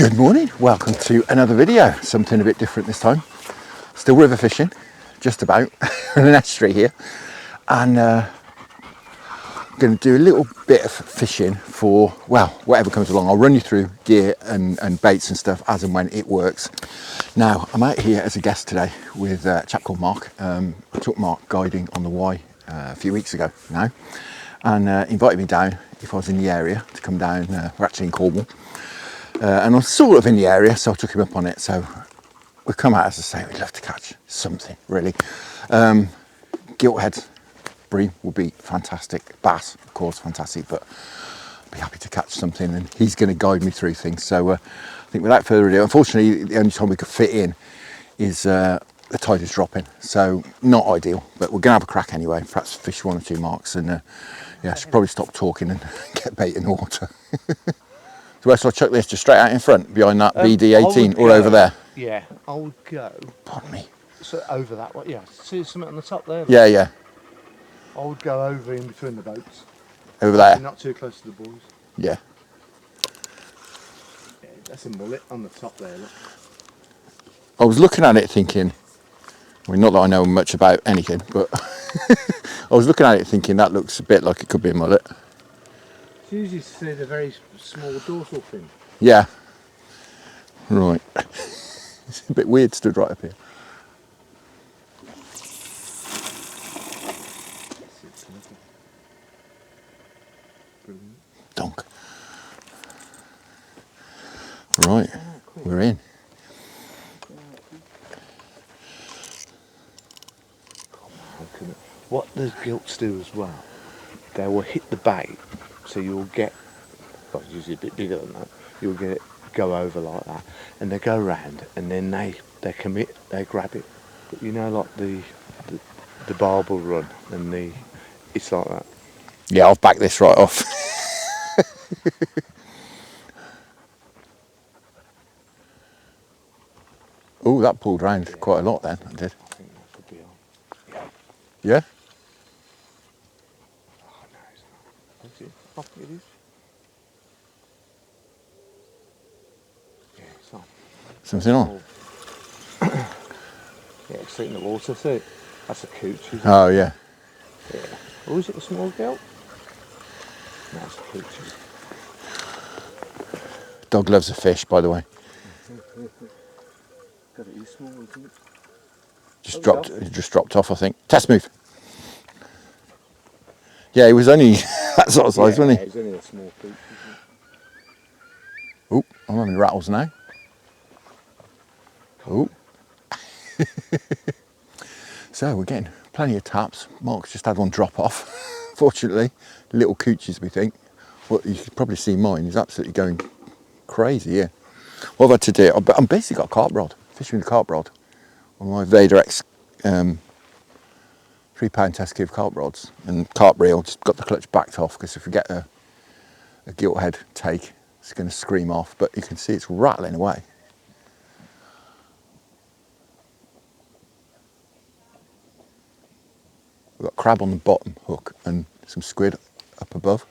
Good morning, welcome to another video, something a bit different this time. Still river fishing, just about, in an estuary here, and I'm going to do a little bit of fishing for, well, whatever comes along. I'll run you through gear and baits and stuff as and when it works. Now, I'm out here as a guest today with a chap called Mark. I took Mark guiding on the Y a few weeks ago now, and invited me down if I was in the area to come down. We're actually in Cornwall. And I'm sort of in the area, so I took him up on it. So we've come out, as I say, we'd love to catch something, really. Giltheads, bream would be fantastic. Bass, of course, fantastic, but I'd be happy to catch something, and he's going to guide me through things. So I think without further ado, unfortunately, the only time we could fit in is the tide is dropping, so not ideal, but we're going to have a crack anyway, perhaps fish one or two marks, and yeah, I should probably stop talking and get bait in the water. So where shall I chuck this? Just straight out in front, behind that BD18, or over there? Yeah, I would go. Pardon me. So over that way, yeah. See something on the top there? Yeah, yeah. I would go over in between the boats. Over there? Not too close to the boys. Yeah. Yeah, that's a mullet on the top there, look. I was looking at it thinking, well, not that I know much about anything, but I was looking at it thinking that looks a bit like it could be a mullet. It's usually see the very small dorsal fin. Yeah. Right. It's a bit weird stood right up here. Brilliant. Donk. Right, we're in. What the gilts do as well, they will hit the bait, so you'll get, well, it's usually a bit bigger than that, you'll get it go over like that, and they go round, and then they commit, they grab it. But you know, like the barbel run, and it's like that. Yeah, I've backed this right off. Oh, that pulled round quite a lot then, it did. I think that could be on. Yeah? Oh no, it's not. Is it? I think it is. Yeah, it's on. Something on? Yeah, it's in the water, see? That's a cooch, isn't it? Oh, yeah. Yeah. Oh, is it a small gilt? No, it's a cooch. Dog loves a fish, by the way. God, it is small, isn't it? Just dropped off, I think. Test move. Yeah, he was only that sort of size, wasn't he? Yeah, it's only a small cooch, isn't it? Oh, I'm having rattles now. Oh. So we're getting plenty of taps. Mark's just had one drop off, fortunately. Little cooches, we think. Well, you could probably see mine. He's absolutely going crazy, yeah. What I've had to do, I'm basically got a carp rod, fishing with a carp rod on my Vader X 3-pound test cube carp rods, and carp reel. Just got the clutch backed off because if we get a gilt head take, it's going to scream off, but you can see it's rattling away. We've got crab on the bottom hook and some squid up above.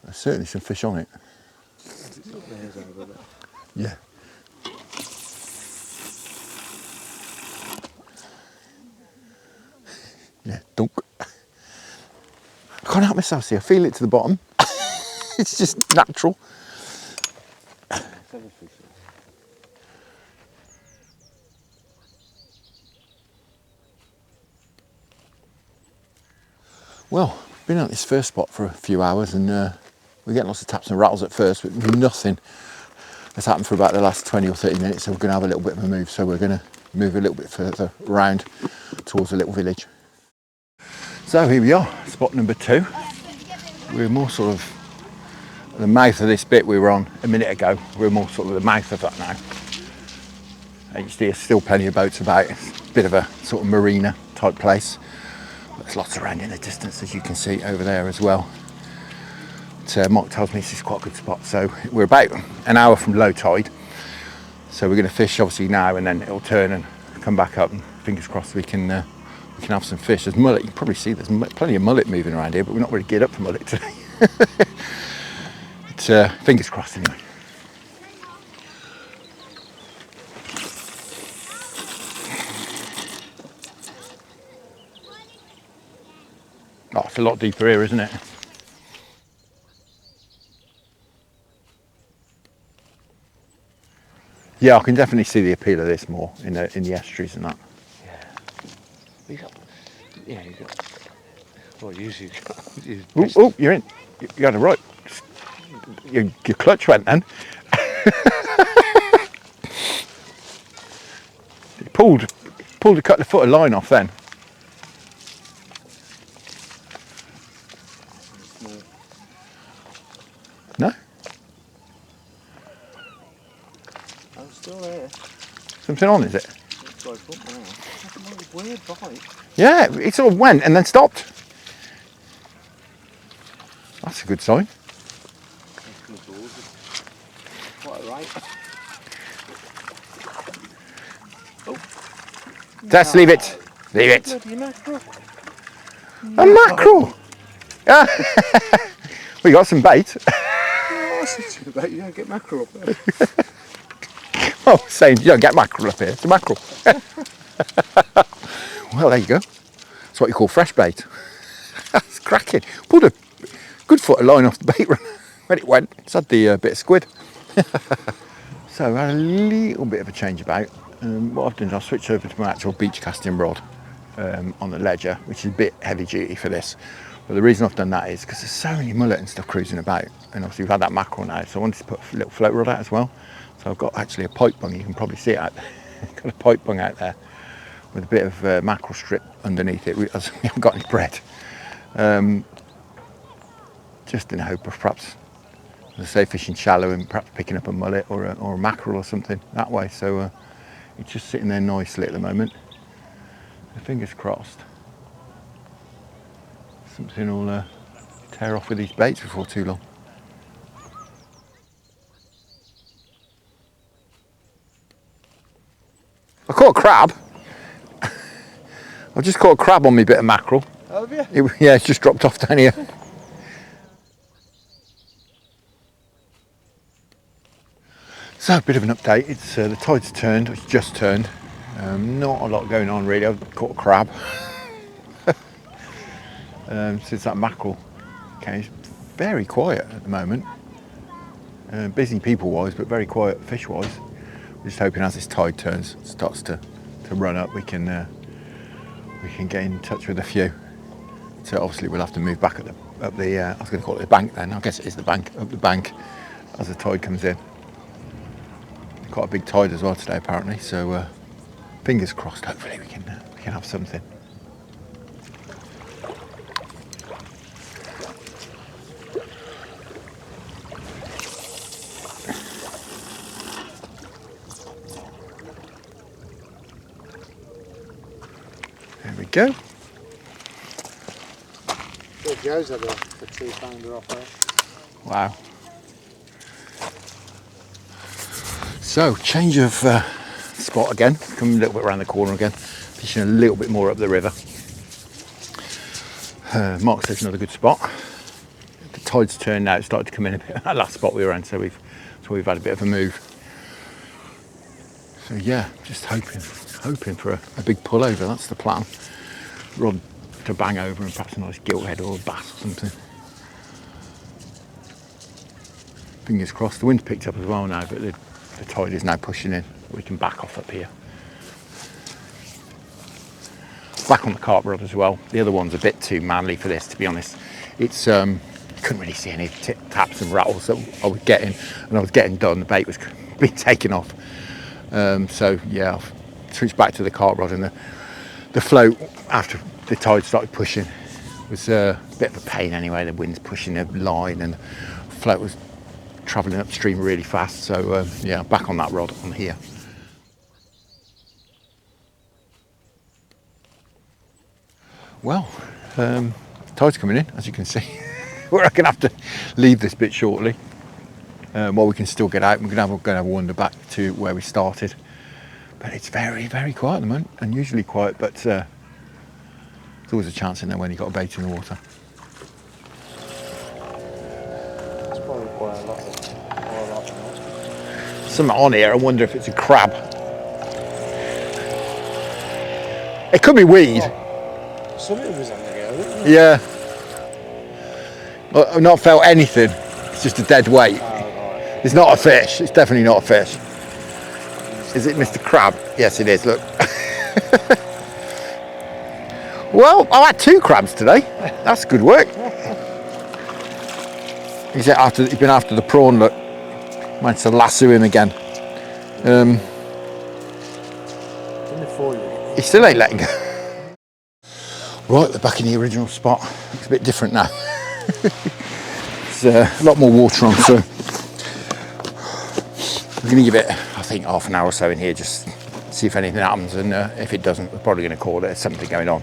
There's certainly some fish on it. Yeah. Yeah, dunk. I can't help myself, see, I feel it to the bottom. It's just natural. Well, been at this first spot for a few hours, and we're getting lots of taps and rattles at first, but nothing has happened for about the last 20 or 30 minutes, so we're going to have a little bit of a move. So we're going to move a little bit further round towards the little village. So here we are, spot number 2. We're more sort of the mouth of this bit we were on a minute ago. We're more sort of the mouth of that now. There's still plenty of boats about. It's a bit of a sort of marina type place. There's lots around in the distance, as you can see over there as well. But, Mark tells me this is quite a good spot. So we're about an hour from low tide. So we're going to fish obviously now, and then it'll turn and come back up, and fingers crossed we can have some fish. There's mullet. You can probably see there's plenty of mullet moving around here, but we're not really geared up for mullet today. fingers crossed anyway. Oh, it's a lot deeper here, isn't it? Yeah, I can definitely see the appeal of this more in the estuaries and that. Yeah, you got. Well, usually. Oh, you're in. You had it right. Your clutch went then. pulled a couple of foot of line off then. No? I'm still there. Something on, is it? It's like, oh, wow. That's a weird bite. Yeah, it sort of went and then stopped. That's a good sign. Quite right. Oh. Just leave it. Leave it. Bloody mackerel. A mackerel. Ah. We got some bait. Oh, I said to you about you don't get mackerel up there. Oh, saying you don't get mackerel up here. It's a mackerel. Well, there you go. That's what you call fresh bait. That's cracking. Pulled a good foot of line off the bait when it went. It's had the bit of squid. So I had a little bit of a change about. What I've done is I've switched over to my actual beach casting rod on the ledger, which is a bit heavy duty for this. But the reason I've done that is because there's so many mullet and stuff cruising about, and obviously we've had that mackerel now, so I wanted to put a little float rod out as well. So I've got actually a pipe bung, you can probably see it out there. Got a pipe bung out there with a bit of mackerel strip underneath it. We haven't got any bread. Just in the hope of perhaps, as I say, fishing shallow and perhaps picking up a mullet or a mackerel or something that way. So it's just sitting there nicely at the moment. So fingers crossed. Something will tear off with these baits before too long. I caught a crab. I've just caught a crab on my bit of mackerel. Oh, have you? Yeah, it's just dropped off down here. So, a bit of an update. It's the tide's turned. It's just turned. Not a lot going on really. I've caught a crab. Since that mackerel came, it's very quiet at the moment. Busy people-wise, but very quiet fish-wise. We're just hoping as this tide turns, it starts to run up, we can get in touch with a few. So obviously we'll have to move back up the I was going to call it the bank then. I guess it is the bank, up the bank as the tide comes in. Quite a big tide as well today apparently. So fingers crossed. Hopefully we can have something. There we go. Well, Joe's had a 2-pounder off there. Wow. So, change of spot again. Coming a little bit around the corner again. Fishing a little bit more up the river. Mark says another good spot. The tide's turned now. It's started to come in a bit. That last spot we were in, so we've had a bit of a move. So yeah, just hoping for a big pullover. That's the plan. Rod to bang over and perhaps a nice gillhead or a bass or something. Fingers crossed. The wind's picked up as well now, but the tide is now pushing in. We can back off up here. Back on the carp rod as well. The other one's a bit too manly for this, to be honest. It's couldn't really see any taps and rattles that I was getting, and I was getting done. The bait was being taken off. So yeah, I've switched back to the carp rod, and the float after the tide started pushing was a bit of a pain anyway. The wind's pushing the line, and the float was travelling upstream really fast. So yeah, back on that rod on here. Well, tide's coming in, as you can see. We're going to have to leave this bit shortly. While we can still get out, we're going to have a wander back to where we started. But it's very, very quiet at the moment. Unusually quiet, but there's always a chance in there when you've got a bait in the water. It's probably quite a lot. something on here. I wonder if it's a crab. It could be weed. Something was on the go, wasn't it? Yeah. Well, I've not felt anything. It's just a dead weight. Oh, right. It's not a fish. It's definitely not a fish. Is it Mr. Crab? Yes, it is. Look. Well, I had 2 crabs today. That's good work. He's been after the prawn. Look, managed to lasso him again. In the foyer. He still ain't letting go. Right, we're back in the original spot. It's a bit different now. There's a lot more water on, so we're going to give it, I think, half an hour or so in here, just see if anything happens, and if it doesn't, we're probably going to call it. There's something going on.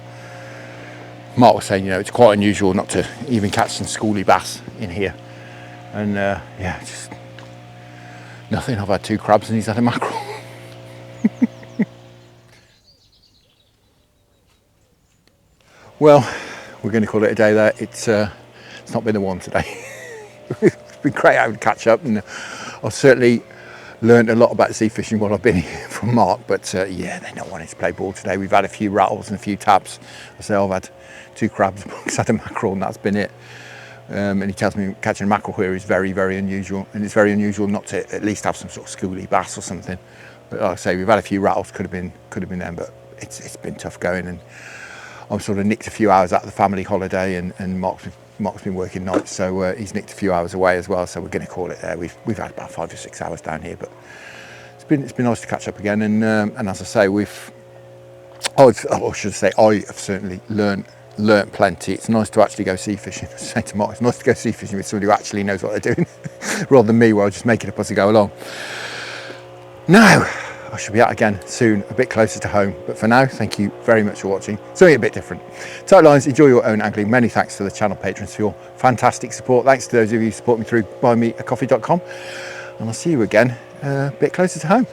Mark was saying, it's quite unusual not to even catch some schoolie bass in here, and yeah, just nothing. I've had 2 crabs and he's had a mackerel. Well, we're going to call it a day there. It's not been the one today. It's been great having to catch up, and I've certainly learned a lot about sea fishing while I've been here from Mark, but yeah, they're not wanting to play ball today. We've had a few rattles and a few taps. I say I've had 2 crabs, Mark's had a mackerel, and that's been it. And he tells me catching a mackerel here is very, very unusual, and it's very unusual not to at least have some sort of schoolie bass or something. But like I say, we've had a few rattles, could have been them, but it's been tough going, and I'm sort of nicked a few hours out of the family holiday, and Mark's been working nights, so he's nicked a few hours away as well. So we're going to call it there. We've had about 5 or 6 hours down here, but it's been nice to catch up again. And as I say, I should say I have certainly learnt plenty. It's nice to actually go sea fishing. I say to Mark, it's nice to go sea fishing with somebody who actually knows what they're doing, rather than me, where I just make it up as I go along. Now, I shall be out again soon, a bit closer to home. But for now, thank you very much for watching. Something a bit different. Tight lines, enjoy your own angling. Many thanks to the channel patrons for your fantastic support. Thanks to those of you who support me through buymeacoffee.com. And I'll see you again a bit closer to home.